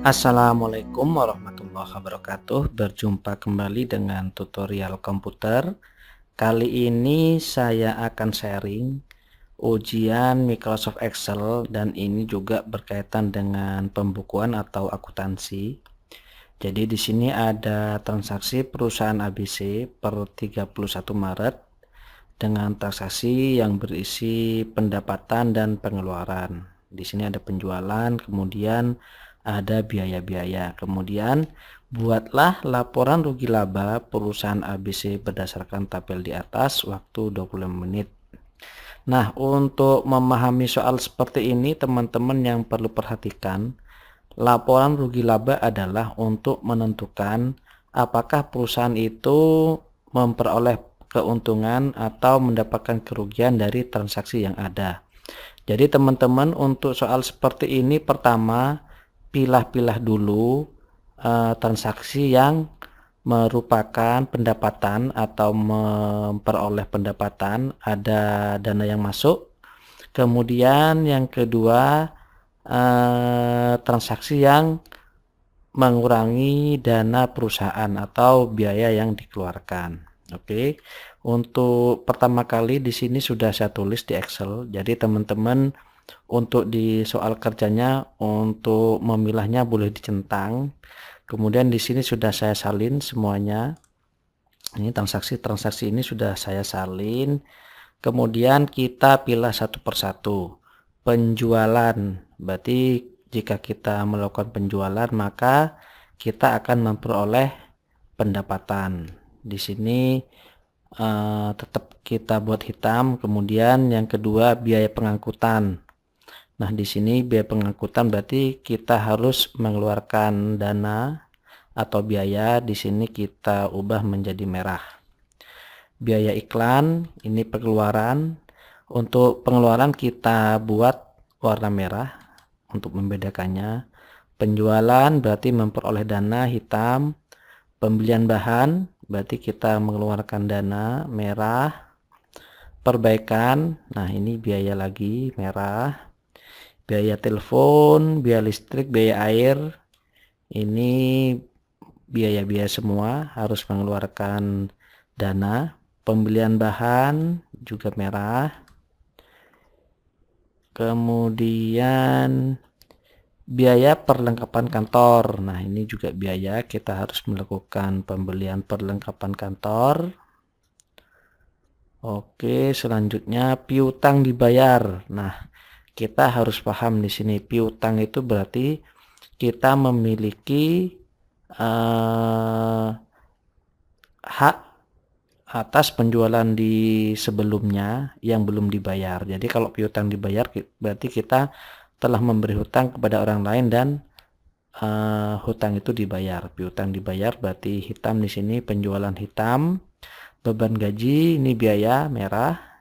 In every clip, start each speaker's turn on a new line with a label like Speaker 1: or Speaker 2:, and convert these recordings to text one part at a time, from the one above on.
Speaker 1: Assalamualaikum warahmatullahi wabarakatuh. Berjumpa kembali dengan tutorial komputer. Kali ini saya akan sharing ujian Microsoft Excel dan ini juga berkaitan dengan pembukuan atau akuntansi. Jadi di sini ada transaksi perusahaan ABC per 31 Maret dengan transaksi yang berisi pendapatan dan pengeluaran. Di sini ada penjualan, kemudian ada biaya-biaya. Kemudian buatlah laporan rugi laba perusahaan ABC berdasarkan tabel di atas, waktu 25 menit. Nah, untuk memahami soal seperti ini, teman-teman yang perlu perhatikan, laporan rugi laba adalah untuk menentukan apakah perusahaan itu memperoleh keuntungan atau mendapatkan kerugian dari transaksi yang ada. Jadi teman-teman, untuk soal seperti ini, pertama pilah-pilah dulu transaksi yang merupakan pendapatan atau memperoleh pendapatan, ada dana yang masuk. Kemudian yang kedua, transaksi yang mengurangi dana perusahaan atau biaya yang dikeluarkan. Oke. Untuk pertama kali di sini sudah saya tulis di Excel. Jadi teman-teman untuk di soal kerjanya untuk memilahnya boleh dicentang. Kemudian di sini sudah saya salin semuanya. Ini transaksi-transaksi ini sudah saya salin. Kemudian kita pilih satu persatu. Penjualan, berarti jika kita melakukan penjualan maka kita akan memperoleh pendapatan. Di sini tetap kita buat hitam. Kemudian yang kedua, biaya pengangkutan. Nah, di sini biaya pengangkutan berarti kita harus mengeluarkan dana atau biaya. Di sini kita ubah menjadi merah. Biaya iklan, ini pengeluaran. Untuk pengeluaran kita buat warna merah untuk membedakannya. Penjualan berarti memperoleh dana, hitam. Pembelian bahan berarti kita mengeluarkan dana, merah. Perbaikan, nah ini biaya lagi, merah. Biaya telepon, biaya listrik, biaya air, ini biaya-biaya semua harus mengeluarkan dana. Pembelian bahan juga merah. Kemudian biaya perlengkapan kantor, nah ini juga biaya, kita harus melakukan pembelian perlengkapan kantor. Oke, selanjutnya piutang dibayar. Nah, kita harus paham di sini piutang itu berarti kita memiliki hak atas penjualan di sebelumnya yang belum dibayar. Jadi kalau piutang dibayar berarti kita telah memberi hutang kepada orang lain dan hutang itu dibayar. Piutang dibayar berarti hitam di sini, penjualan hitam. Beban gaji ini biaya merah.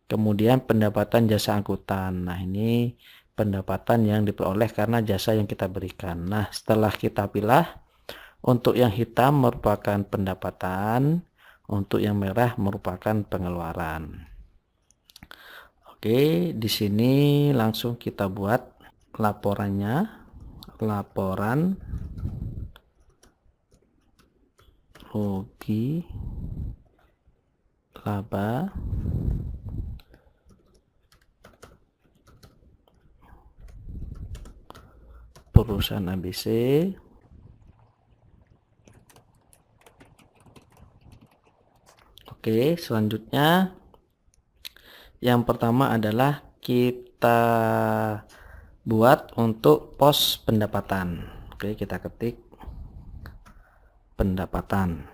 Speaker 1: Kemudian pendapatan jasa angkutan. Nah, ini pendapatan yang diperoleh karena jasa yang kita berikan. Nah, setelah kita pilih, untuk yang hitam merupakan pendapatan, untuk yang merah merupakan pengeluaran. Oke, di sini langsung kita buat laporannya. Laporan rugi laba perusahaan ABC Oke, selanjutnya yang pertama adalah kita buat untuk pos pendapatan. Oke, kita ketik pendapatan.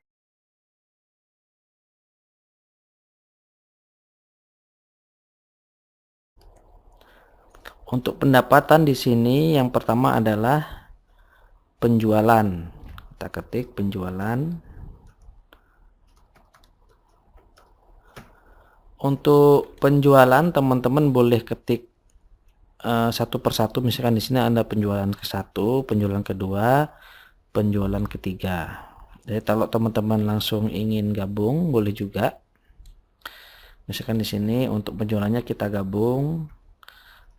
Speaker 1: Untuk pendapatan di sini yang pertama adalah penjualan. Kita ketik penjualan. Untuk penjualan teman-teman boleh ketik satu persatu. Misalkan di sini ada penjualan ke-1, penjualan kedua, penjualan ketiga. Jadi kalau teman-teman langsung ingin gabung boleh juga. Misalkan di sini untuk penjualannya kita gabung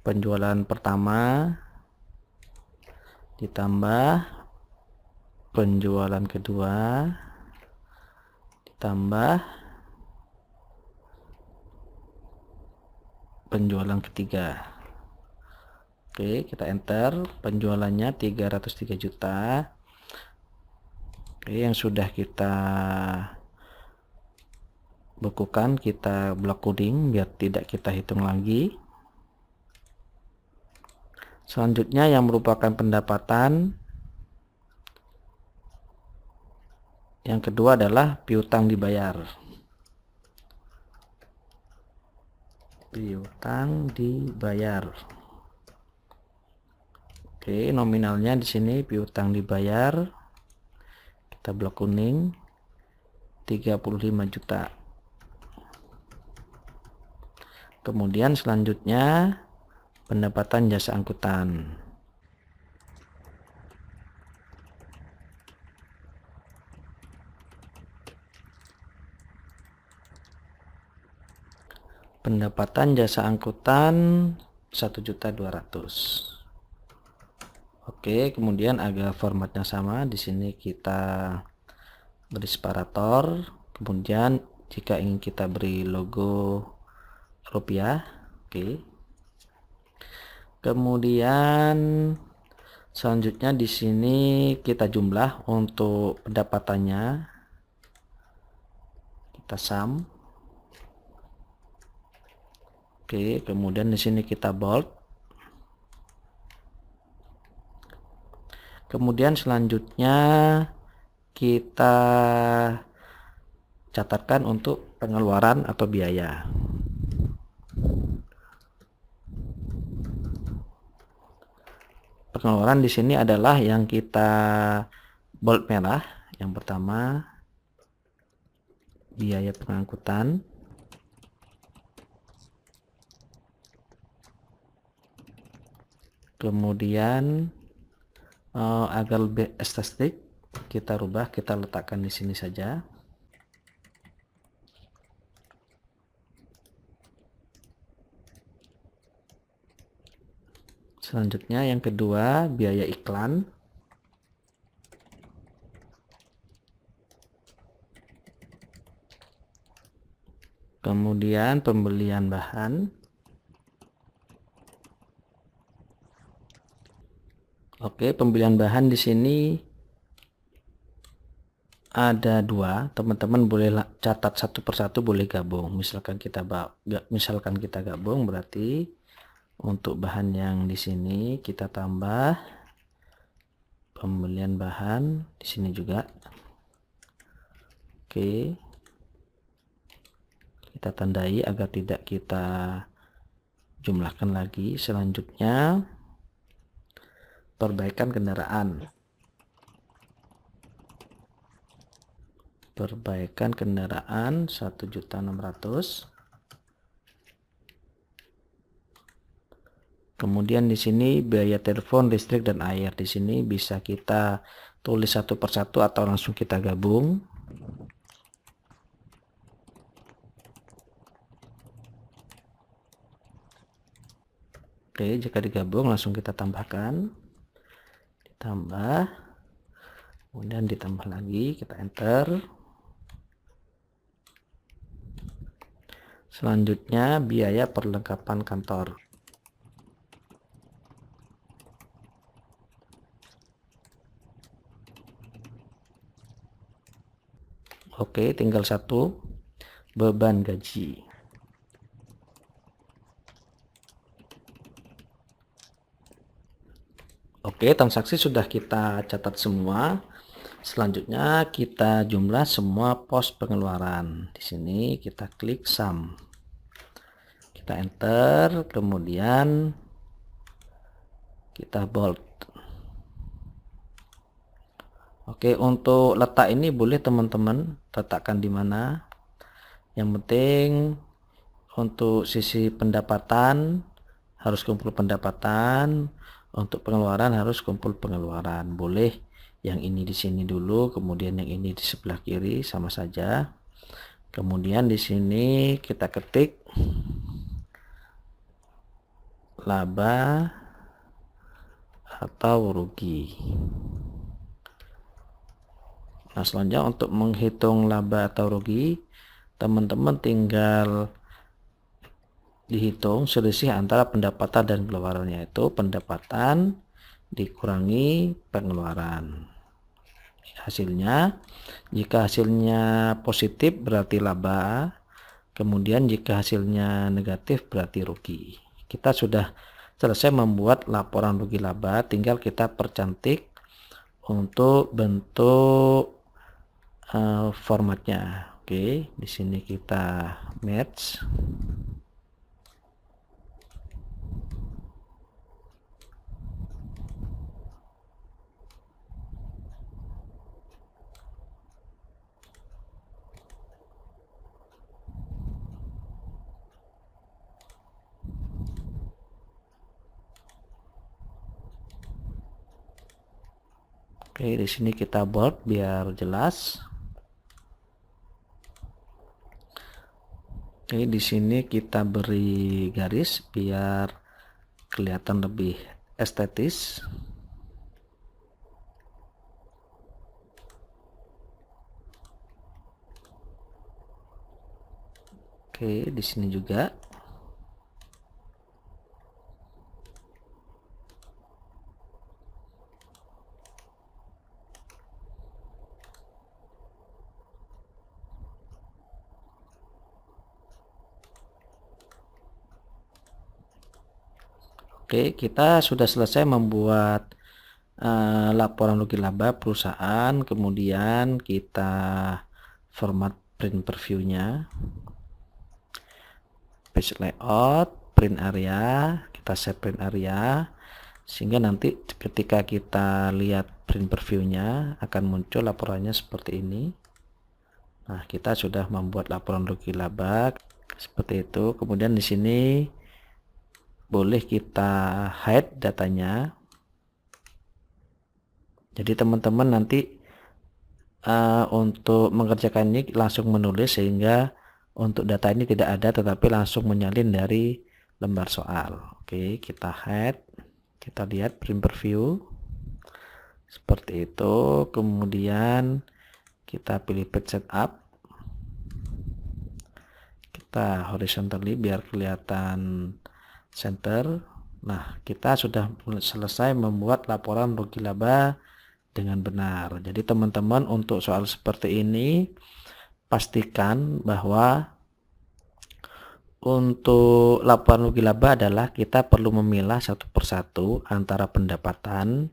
Speaker 1: penjualan pertama, ditambah penjualan kedua ditambah penjualan ketiga. Oke, kita enter. Penjualannya 303 juta. Oke, yang sudah kita bukukan kita blok kuning biar tidak kita hitung lagi. Selanjutnya yang merupakan pendapatan yang kedua adalah piutang dibayar. Piutang dibayar. Oke, nominalnya di sini piutang dibayar. Kita blok kuning 35 juta. Kemudian selanjutnya pendapatan jasa angkutan. Pendapatan jasa angkutan 1.200.000. Oke, kemudian agar formatnya sama, di sini kita beri separator. Kemudian jika ingin kita beri logo rupiah, oke. Kemudian selanjutnya di sini kita jumlah untuk pendapatannya. Kita sum. Oke, kemudian di sini kita bold. Kemudian selanjutnya kita catatkan untuk pengeluaran atau biaya. Pengeluaran di sini adalah yang kita bold merah. Yang pertama biaya pengangkutan. Kemudian agar lebih estetik kita rubah, kita letakkan di sini saja. Selanjutnya yang kedua biaya iklan. Kemudian pembelian bahan. Oke, pembelian bahan di sini ada dua. Teman-teman boleh catat satu persatu, boleh gabung. Misalkan kita gabung, berarti untuk bahan yang di sini kita tambah pembelian bahan di sini juga. Oke, kita tandai agar tidak kita jumlahkan lagi. Selanjutnya perbaikan kendaraan. Perbaikan kendaraan 1.600.000. Kemudian di sini biaya telepon, listrik dan air. Di sini bisa kita tulis satu persatu atau langsung kita gabung. Oke, jika digabung langsung kita tambahkan. Ditambah, kemudian ditambah lagi, kita enter. Selanjutnya biaya perlengkapan kantor. Oke, tinggal satu, beban gaji. Oke, transaksi sudah kita catat semua. Selanjutnya kita jumlah semua pos pengeluaran. Di sini kita klik sum. Kita enter, kemudian kita bold. Oke, untuk letak ini boleh teman-teman letakkan di mana. Yang penting untuk sisi pendapatan harus kumpul pendapatan, untuk pengeluaran harus kumpul pengeluaran. Boleh yang ini di sini dulu, kemudian yang ini di sebelah kiri, sama saja. Kemudian di sini kita ketik laba atau rugi. Nah, selanjutnya untuk menghitung laba atau rugi, teman-teman tinggal dihitung selisih antara pendapatan dan pengeluaran, yaitu pendapatan dikurangi pengeluaran. Hasilnya, jika hasilnya positif berarti laba, kemudian jika hasilnya negatif berarti rugi. Kita sudah selesai membuat laporan rugi laba, tinggal kita percantik untuk bentuk formatnya. Oke, di sini kita match. Oke, di sini kita bold biar jelas. Oke, di sini kita beri garis biar kelihatan lebih estetis. Oke, di sini juga. Oke, kita sudah selesai membuat laporan rugi laba perusahaan, kemudian kita format print previewnya, page layout, print area, kita save print area, sehingga nanti ketika kita lihat print previewnya akan muncul laporannya seperti ini. Nah, kita sudah membuat laporan rugi laba seperti itu. Kemudian di sini boleh kita hide datanya. Jadi teman-teman nanti untuk mengerjakan ini langsung menulis, sehingga untuk data ini tidak ada tetapi langsung menyalin dari lembar soal. Oke, kita hide, kita lihat print preview seperti itu. Kemudian kita pilih page setup, kita horizontally biar kelihatan center. Nah, kita sudah selesai membuat laporan rugi laba dengan benar. Jadi teman-teman untuk soal seperti ini pastikan bahwa untuk laporan rugi laba adalah kita perlu memilah satu persatu antara pendapatan,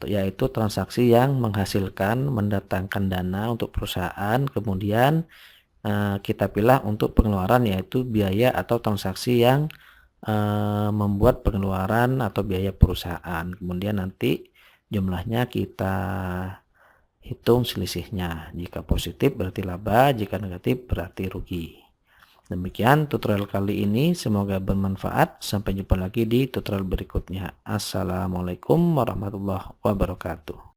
Speaker 1: yaitu transaksi yang menghasilkan mendatangkan dana untuk perusahaan, kemudian kita pilih untuk pengeluaran, yaitu biaya atau transaksi yang membuat pengeluaran atau biaya perusahaan. Kemudian nanti jumlahnya kita hitung selisihnya. Jika positif berarti laba, jika negatif berarti rugi. Demikian tutorial kali ini, semoga bermanfaat. Sampai jumpa lagi di tutorial berikutnya. Assalamualaikum warahmatullahi wabarakatuh.